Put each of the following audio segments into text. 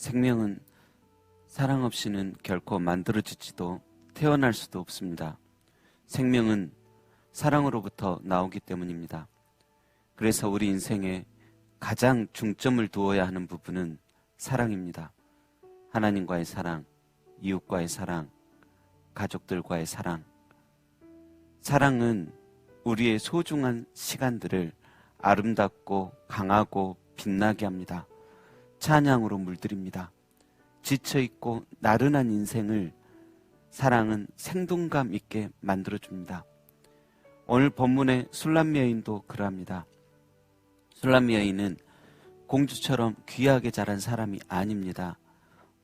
생명은 사랑 없이는 결코 만들어지지도 태어날 수도 없습니다. 생명은 사랑으로부터 나오기 때문입니다. 그래서 우리 인생에 가장 중점을 두어야 하는 부분은 사랑입니다. 하나님과의 사랑, 이웃과의 사랑, 가족들과의 사랑. 사랑은 우리의 소중한 시간들을 아름답고 강하고 빛나게 합니다. 찬양으로 물들입니다. 지쳐있고 나른한 인생을 사랑은 생동감 있게 만들어줍니다. 오늘 본문의 술람미 여인도 그러합니다. 술람미 여인은 공주처럼 귀하게 자란 사람이 아닙니다.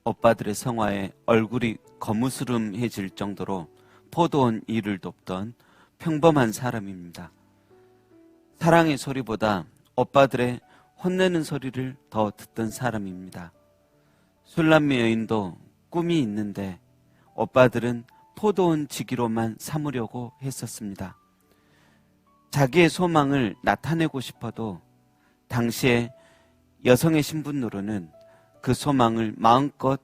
오빠들의 성화에 얼굴이 거무스름해질 정도로 포도원 일을 돕던 평범한 사람입니다. 사랑의 소리보다 오빠들의 혼내는 소리를 더 듣던 사람입니다. 술람미 여인도 꿈이 있는데 오빠들은 포도원 지기로만 삼으려고 했었습니다. 자기의 소망을 나타내고 싶어도 당시에 여성의 신분으로는 그 소망을 마음껏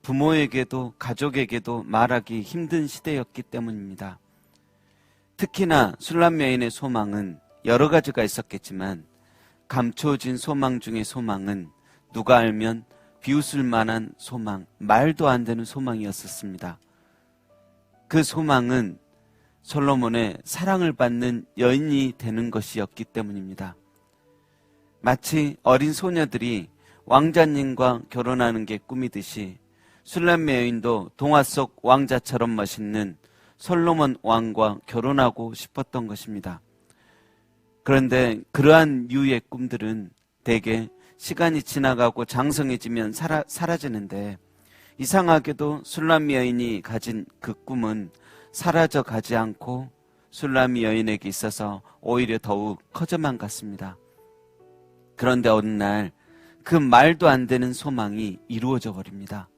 부모에게도 가족에게도 말하기 힘든 시대였기 때문입니다. 특히나 술람미 여인의 소망은 여러 가지가 있었겠지만 감추어진 소망 중의 소망은 누가 알면 비웃을 만한 소망, 말도 안 되는 소망이었었습니다. 그 소망은 솔로몬의 사랑을 받는 여인이 되는 것이었기 때문입니다. 마치 어린 소녀들이 왕자님과 결혼하는 게 꿈이듯이 술람미 여인도 동화 속 왕자처럼 멋있는 솔로몬 왕과 결혼하고 싶었던 것입니다. 그런데 그러한 유의 꿈들은 대개 시간이 지나가고 장성해지면 사라지는데 이상하게도 술람미 여인이 가진 그 꿈은 사라져 가지 않고 술람미 여인에게 있어서 오히려 더욱 커져만 갔습니다. 그런데 어느 날 그 말도 안 되는 소망이 이루어져 버립니다.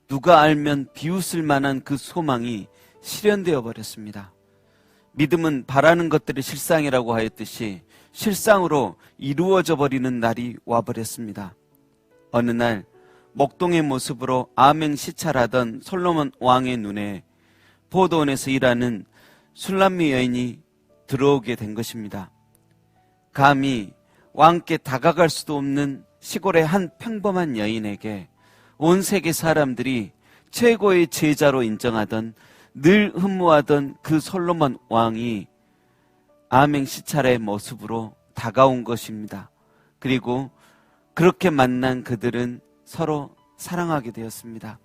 누가 알면 비웃을 만한 그 소망이 실현되어 버렸습니다. 믿음은 바라는 것들이 실상이라고 하였듯이 실상으로 이루어져 버리는 날이 와버렸습니다. 어느 날 목동의 모습으로 암행시찰하던 솔로몬 왕의 눈에 포도원에서 일하는 술람미 여인이 들어오게 된 것입니다. 감히 왕께 다가갈 수도 없는 시골의 한 평범한 여인에게 온 세계 사람들이 최고의 제자로 인정하던 늘 흠모하던 그 솔로몬 왕이 암행시찰의 모습으로 다가온 것입니다. 그리고 그렇게 만난 그들은 서로 사랑하게 되었습니다.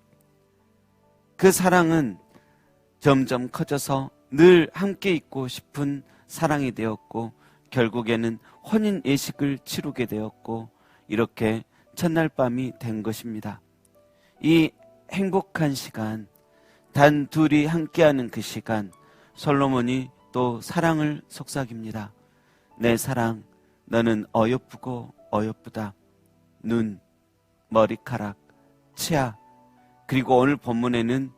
그 사랑은 점점 커져서 늘 함께 있고 싶은 사랑이 되었고 결국에는 혼인 예식을 치르게 되었고 이렇게 첫날 밤이 된 것입니다. 이 행복한 시간, 단 둘이 함께하는 그 시간, 솔로몬이 또 사랑을 속삭입니다. 내 사랑, 너는 어여쁘고 어여쁘다. 눈, 머리카락, 치아, 그리고 오늘 본문에는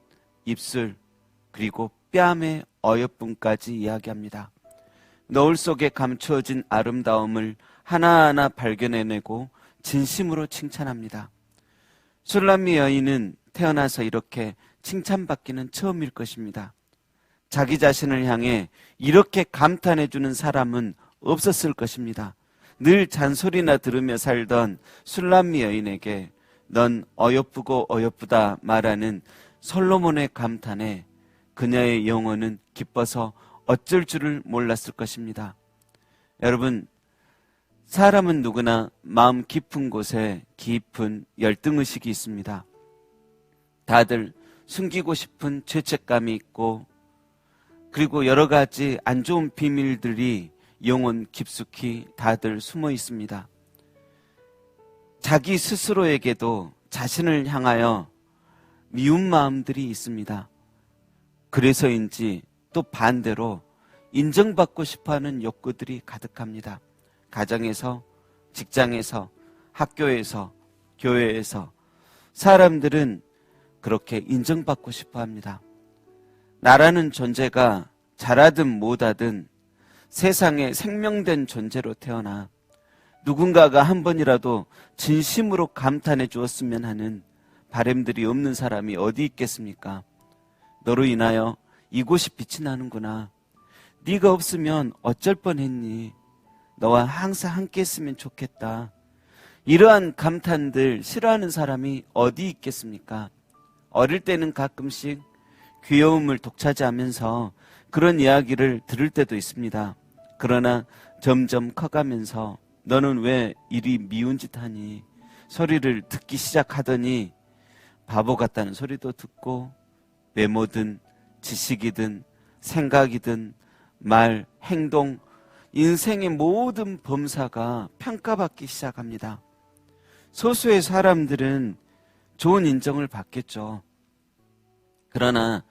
입술, 그리고 뺨의 어여쁨까지 이야기합니다. 노을 속에 감추어진 아름다움을 하나하나 발견해내고 진심으로 칭찬합니다. 술람미 여인은 태어나서 이렇게 칭찬받기는 처음일 것입니다. 자기 자신을 향해 이렇게 감탄해주는 사람은 없었을 것입니다. 늘 잔소리나 들으며 살던 술람미 여인에게 넌 어여쁘고 어여쁘다 말하는 솔로몬의 감탄에 그녀의 영혼은 기뻐서 어쩔 줄을 몰랐을 것입니다. 여러분, 사람은 누구나 마음 깊은 곳에 깊은 열등의식이 있습니다. 다들 숨기고 싶은 죄책감이 있고 그리고 여러 가지 안 좋은 비밀들이 영혼 깊숙이 다들 숨어 있습니다. 자기 스스로에게도 자신을 향하여 미운 마음들이 있습니다. 그래서인지 또 반대로 인정받고 싶어하는 욕구들이 가득합니다. 가정에서, 직장에서, 학교에서, 교회에서 사람들은 그렇게 인정받고 싶어합니다. 나라는 존재가 잘하든 못하든 세상에 생명된 존재로 태어나 누군가가 한 번이라도 진심으로 감탄해 주었으면 하는 바람들이 없는 사람이 어디 있겠습니까? 너로 인하여 이곳이 빛이 나는구나. 네가 없으면 어쩔 뻔했니? 너와 항상 함께 했으면 좋겠다. 이러한 감탄들 싫어하는 사람이 어디 있겠습니까? 어릴 때는 가끔씩 귀여움을 독차지하면서 그런 이야기를 들을 때도 있습니다. 그러나 점점 커가면서 너는 왜 이리 미운 짓 하니? 소리를 듣기 시작하더니 바보 같다는 소리도 듣고 외모든 지식이든 생각이든 말, 행동, 인생의 모든 범사가 평가받기 시작합니다. 소수의 사람들은 좋은 인정을 받겠죠. 그러나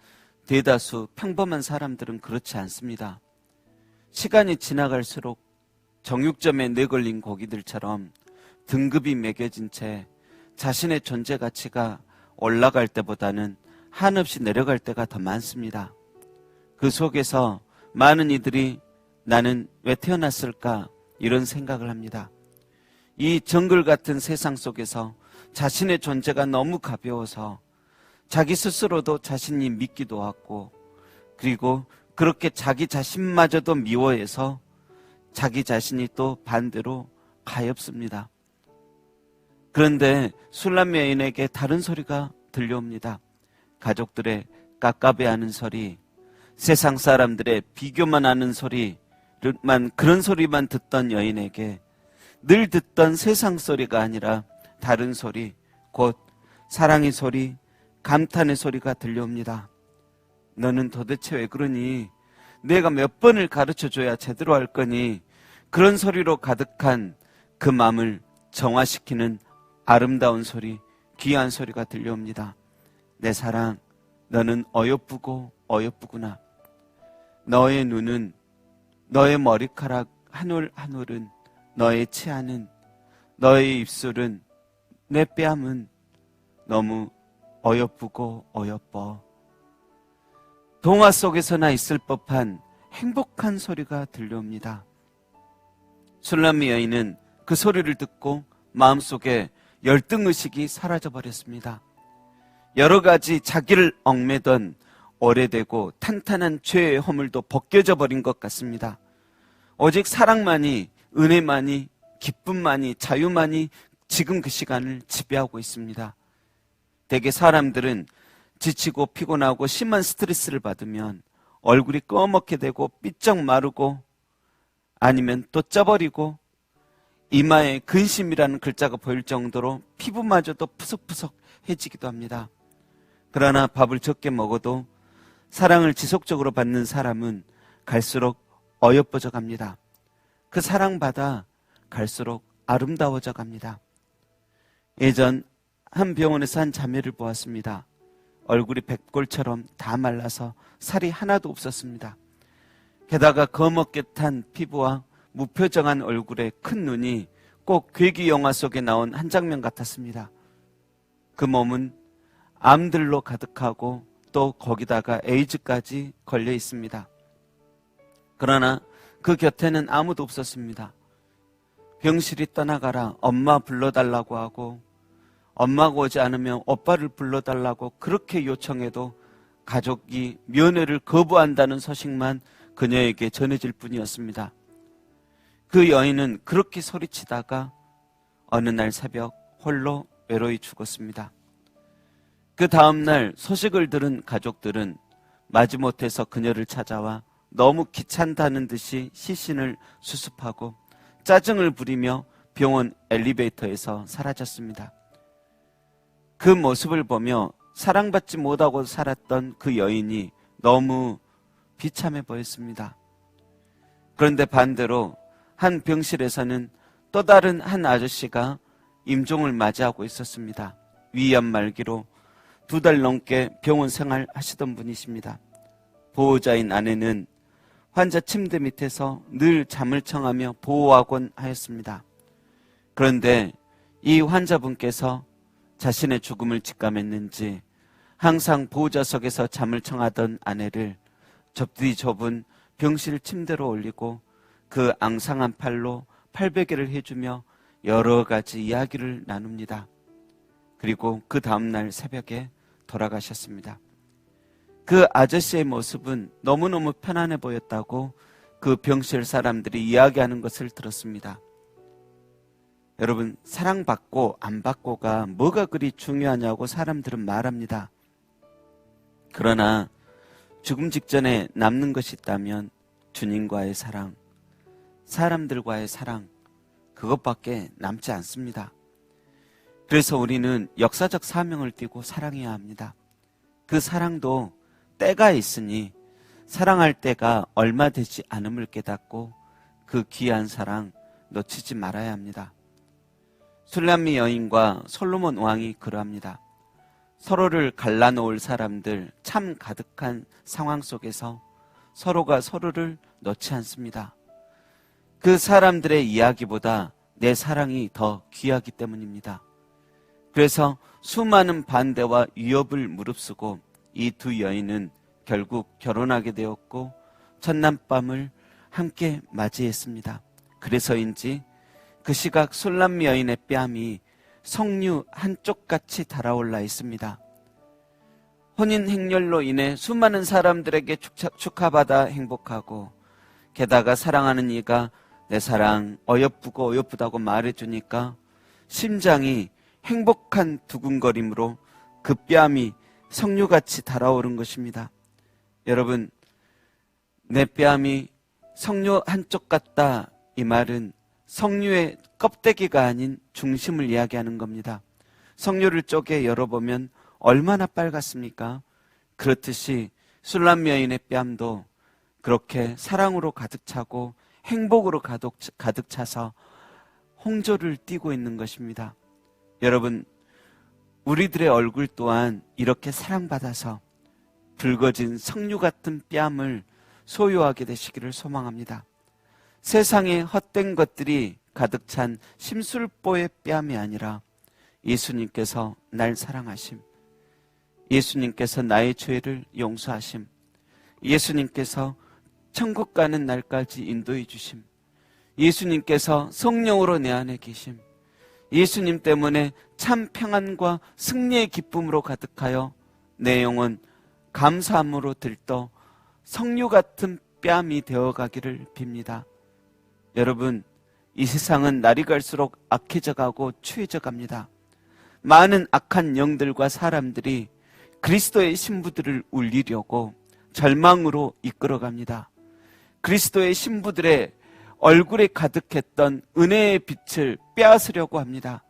대다수 평범한 사람들은 그렇지 않습니다. 시간이 지나갈수록 정육점에 내걸린 고기들처럼 등급이 매겨진 채 자신의 존재 가치가 올라갈 때보다는 한없이 내려갈 때가 더 많습니다. 그 속에서 많은 이들이 나는 왜 태어났을까 이런 생각을 합니다. 이 정글 같은 세상 속에서 자신의 존재가 너무 가벼워서 자기 스스로도 자신이 믿기도 하고 그리고 그렇게 자기 자신마저도 미워해서 자기 자신이 또 반대로 가엾습니다. 그런데 술람 여인에게 다른 소리가 들려옵니다. 가족들의 깝깝해하는 소리, 세상 사람들의 비교만 하는 소리만 그런 소리만 듣던 여인에게 늘 듣던 세상 소리가 아니라 다른 소리, 곧 사랑의 소리, 감탄의 소리가 들려옵니다. 너는 도대체 왜 그러니? 내가 몇 번을 가르쳐줘야 제대로 할 거니? 그런 소리로 가득한 그 마음을 정화시키는 아름다운 소리, 귀한 소리가 들려옵니다. 내 사랑, 너는 어여쁘고 어여쁘구나. 너의 눈은, 너의 머리카락 한 올 한 올은, 너의 치아는, 너의 입술은, 내 뺨은 너무 어여쁘고 어여뻐. 동화 속에서나 있을 법한 행복한 소리가 들려옵니다. 술람미 여인은 그 소리를 듣고 마음속에 열등의식이 사라져버렸습니다. 여러 가지 자기를 얽매던 오래되고 탄탄한 죄의 허물도 벗겨져 버린 것 같습니다. 오직 사랑만이, 은혜만이, 기쁨만이, 자유만이 지금 그 시간을 지배하고 있습니다. 대개 사람들은 지치고 피곤하고 심한 스트레스를 받으면 얼굴이 꺼멓게 되고 삐쩍 마르고 아니면 또 쪄버리고 이마에 근심이라는 글자가 보일 정도로 피부마저도 푸석푸석해지기도 합니다. 그러나 밥을 적게 먹어도 사랑을 지속적으로 받는 사람은 갈수록 어여뻐져 갑니다. 그 사랑받아 갈수록 아름다워져 갑니다. 예전 한 병원에서 한 자매를 보았습니다. 얼굴이 백골처럼 다 말라서 살이 하나도 없었습니다. 게다가 거먹게 탄 피부와 무표정한 얼굴에 큰 눈이 꼭 괴기 영화 속에 나온 한 장면 같았습니다. 그 몸은 암들로 가득하고 또 거기다가 에이즈까지 걸려 있습니다. 그러나 그 곁에는 아무도 없었습니다. 병실이 떠나가라, 엄마 불러달라고 하고 엄마가 오지 않으면 오빠를 불러달라고 그렇게 요청해도 가족이 면회를 거부한다는 소식만 그녀에게 전해질 뿐이었습니다. 그 여인은 그렇게 소리치다가 어느 날 새벽 홀로 외로이 죽었습니다. 그 다음날 소식을 들은 가족들은 마지못해서 그녀를 찾아와 너무 귀찮다는 듯이 시신을 수습하고 짜증을 부리며 병원 엘리베이터에서 사라졌습니다. 그 모습을 보며 사랑받지 못하고 살았던 그 여인이 너무 비참해 보였습니다. 그런데 반대로 한 병실에서는 또 다른 한 아저씨가 임종을 맞이하고 있었습니다. 위암 말기로 2달 넘게 병원 생활 하시던 분이십니다. 보호자인 아내는 환자 침대 밑에서 늘 잠을 청하며 보호하곤 하였습니다. 그런데 이 환자분께서 자신의 죽음을 직감했는지 항상 보호자석에서 잠을 청하던 아내를 좁디 좁은 병실 침대로 올리고 그 앙상한 팔로 팔베개를 해주며 여러 가지 이야기를 나눕니다. 그리고 그 다음날 새벽에 돌아가셨습니다. 그 아저씨의 모습은 너무너무 편안해 보였다고 그 병실 사람들이 이야기하는 것을 들었습니다. 여러분, 사랑받고 안 받고가 뭐가 그리 중요하냐고 사람들은 말합니다. 그러나 죽음 직전에 남는 것이 있다면 주님과의 사랑, 사람들과의 사랑, 그것밖에 남지 않습니다. 그래서 우리는 역사적 사명을 띠고 사랑해야 합니다. 그 사랑도 때가 있으니 사랑할 때가 얼마 되지 않음을 깨닫고 그 귀한 사랑 놓치지 말아야 합니다. 술람미 여인과 솔로몬 왕이 그러합니다. 서로를 갈라놓을 사람들 참 가득한 상황 속에서 서로가 서로를 놓지 않습니다. 그 사람들의 이야기보다 내 사랑이 더 귀하기 때문입니다. 그래서 수많은 반대와 위협을 무릅쓰고 이 두 여인은 결국 결혼하게 되었고 첫날밤을 함께 맞이했습니다. 그래서인지 그 시각 술람미 여인의 뺨이 석류 한쪽같이 달아올라 있습니다. 혼인 행렬로 인해 수많은 사람들에게 축하받아 행복하고, 게다가 사랑하는 이가 내 사랑 어여쁘고 어여쁘다고 말해주니까 심장이 행복한 두근거림으로 그 뺨이 석류같이 달아오른 것입니다. 여러분, 내 뺨이 석류 한쪽 같다, 이 말은 석류의 껍데기가 아닌 중심을 이야기하는 겁니다. 석류를 쪼개 열어보면 얼마나 빨갛습니까? 그렇듯이 술람미 여인의 뺨도 그렇게 사랑으로 가득 차고 행복으로 가득 차서 홍조를 띠고 있는 것입니다. 여러분, 우리들의 얼굴 또한 이렇게 사랑받아서 붉어진 석류 같은 뺨을 소유하게 되시기를 소망합니다. 세상에 헛된 것들이 가득 찬 심술보의 뺨이 아니라 예수님께서 날 사랑하심, 예수님께서 나의 죄를 용서하심, 예수님께서 천국 가는 날까지 인도해 주심, 예수님께서 성령으로 내 안에 계심, 예수님 때문에 참 평안과 승리의 기쁨으로 가득하여 내 영혼 감사함으로 들떠 석류 같은 뺨이 되어가기를 빕니다. 여러분, 이 세상은 날이 갈수록 악해져 가고 추해져 갑니다. 많은 악한 영들과 사람들이 그리스도의 신부들을 울리려고 절망으로 이끌어갑니다. 그리스도의 신부들의 얼굴에 가득했던 은혜의 빛을 빼앗으려고 합니다.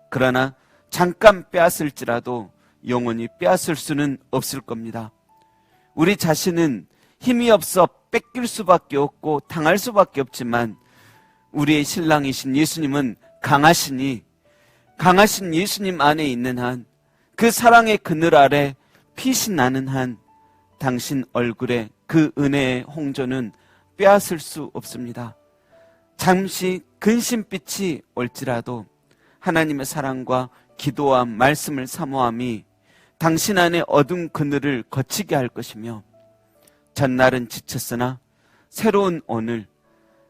그러나 잠깐 빼앗을지라도 영원히 빼앗을 수는 없을 겁니다. 우리 자신은 힘이 없어 뺏길 수밖에 없고 당할 수밖에 없지만 우리의 신랑이신 예수님은 강하시니, 강하신 예수님 안에 있는 한, 그 사랑의 그늘 아래 빛이 나는 한 당신 얼굴에 그 은혜의 홍조는 빼앗을 수 없습니다. 잠시 근심빛이 올지라도 하나님의 사랑과 기도와 말씀을 사모함이 당신 안에 어두운 그늘을 거치게 할 것이며, 전날은 지쳤으나 새로운 오늘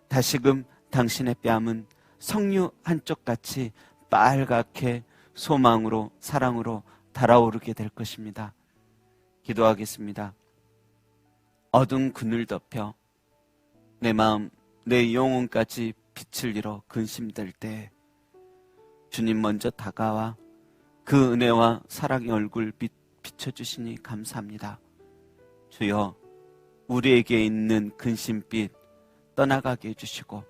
다시금 당신의 뺨은 석류 한쪽같이 빨갛게 소망으로 사랑으로 달아오르게 될 것입니다. 기도하겠습니다. 어두운 그늘 덮여 내 마음, 내 영혼까지 빛을 잃어 근심될 때 주님 먼저 다가와 그 은혜와 사랑의 얼굴 비춰주시니 감사합니다. 주여, 우리에게 있는 근심빛 떠나가게 해주시고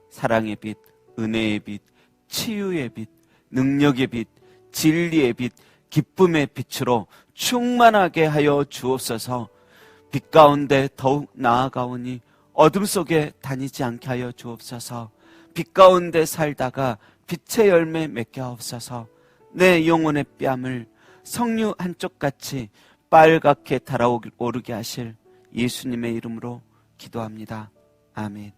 사랑의 빛, 은혜의 빛, 치유의 빛, 능력의 빛, 진리의 빛, 기쁨의 빛으로 충만하게 하여 주옵소서. 빛 가운데 더욱 나아가오니 어둠 속에 다니지 않게 하여 주옵소서. 빛 가운데 살다가 빛의 열매 맺게 하옵소서. 내 영혼의 뺨을 석류 한쪽같이 빨갛게 달아오르게 하실 예수님의 이름으로 기도합니다. 아멘.